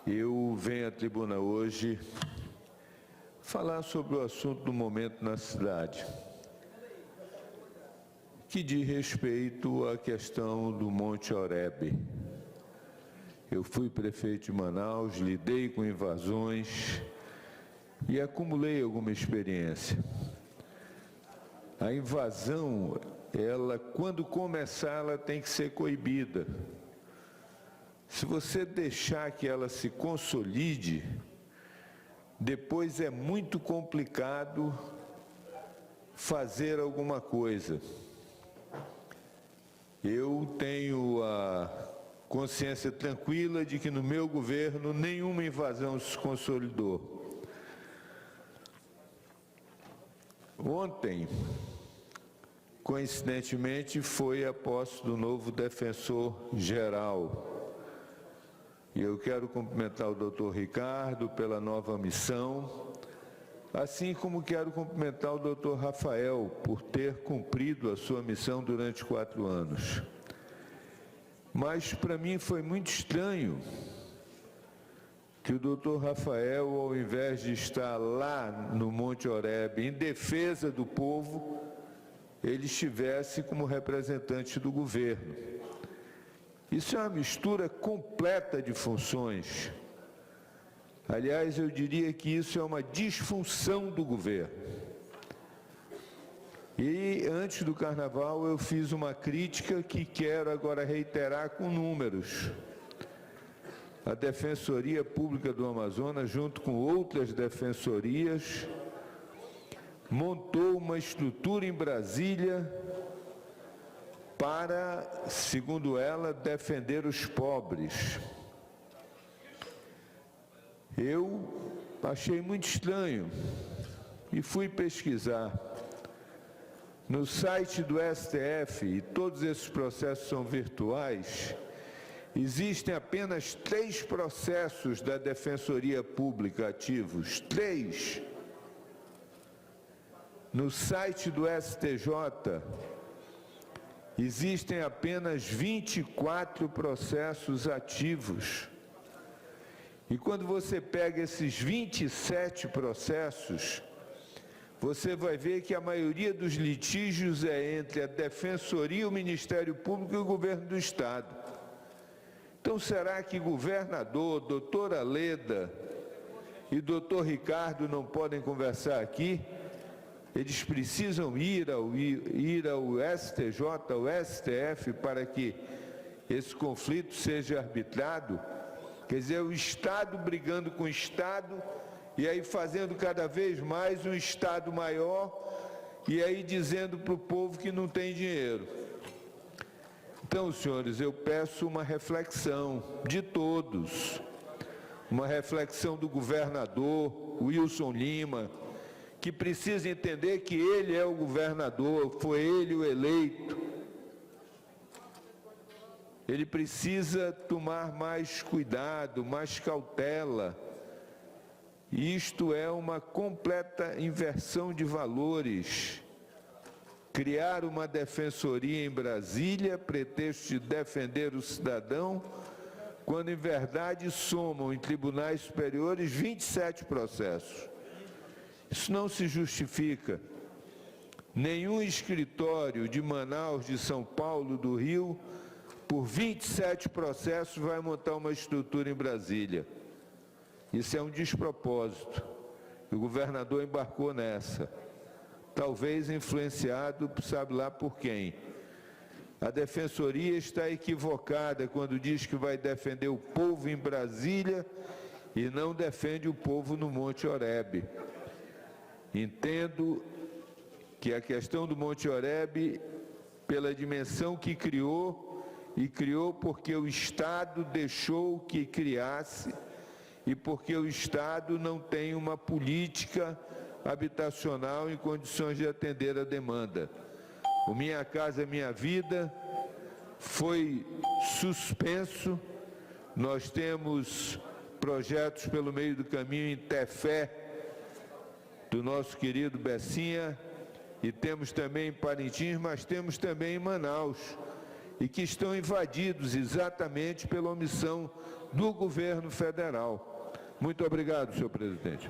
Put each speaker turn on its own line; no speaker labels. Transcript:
Eu venho à tribuna hoje falar sobre o assunto do momento na cidade, que diz respeito à questão do Monte Oreb. Eu fui prefeito de Manaus, lidei com invasões e acumulei alguma experiência. A invasão, quando começar, ela tem que ser coibida. Se você deixar que ela se consolide, depois é muito complicado fazer alguma coisa. Eu tenho a consciência tranquila de que no meu governo nenhuma invasão se consolidou. Ontem, coincidentemente, foi a posse do novo defensor-geral. E eu quero cumprimentar o doutor Ricardo pela nova missão, assim como quero cumprimentar o doutor Rafael por ter cumprido a sua missão durante 4 anos. Mas, para mim, foi muito estranho que o doutor Rafael, ao invés de estar lá no Monte Oreb em defesa do povo, ele estivesse como representante do governo. Isso é uma mistura completa de funções. Aliás, eu diria que isso é uma disfunção do governo. E antes do Carnaval eu fiz uma crítica que quero agora reiterar com números. A Defensoria Pública do Amazonas, junto com outras defensorias, montou uma estrutura em Brasília para, segundo ela, defender os pobres. Eu achei muito estranho e fui pesquisar. No site do STF, e todos esses processos são virtuais, existem apenas 3 processos da Defensoria Pública ativos. 3. No site do STJ, existem apenas 24 processos ativos. E quando você pega esses 27 processos, você vai ver que a maioria dos litígios é entre a Defensoria, o Ministério Público e o Governo do Estado. Então, será que governador, doutora Leda e doutor Ricardo não podem conversar aqui? Eles precisam ir ao STJ, ao STF, para que esse conflito seja arbitrado? Quer dizer, o Estado brigando com o Estado, e aí fazendo cada vez mais um Estado maior, e aí dizendo para o povo que não tem dinheiro. Então, senhores, eu peço uma reflexão de todos, uma reflexão do governador Wilson Lima, que precisa entender que ele é o governador, foi ele o eleito. Ele precisa tomar mais cuidado, mais cautela. Isto é uma completa inversão de valores. Criar uma defensoria em Brasília, pretexto de defender o cidadão, quando em verdade somam em tribunais superiores 27 processos. Isso não se justifica. Nenhum escritório de Manaus, de São Paulo, do Rio, por 27 processos, vai montar uma estrutura em Brasília. Isso é um despropósito. O governador embarcou nessa. Talvez influenciado, sabe lá por quem. A Defensoria está equivocada quando diz que vai defender o povo em Brasília e não defende o povo no Monte Oreb. Entendo que a questão do Monte Oreb, pela dimensão que criou, e criou porque o Estado deixou que criasse, e porque o Estado não tem uma política habitacional em condições de atender a demanda. O Minha Casa Minha Vida foi suspenso. Nós temos projetos pelo meio do caminho em Tefé, do nosso querido Bessinha, e temos também em Parintins, mas temos também em Manaus. e que estão invadidos exatamente pela omissão do governo federal. Muito obrigado, senhor presidente.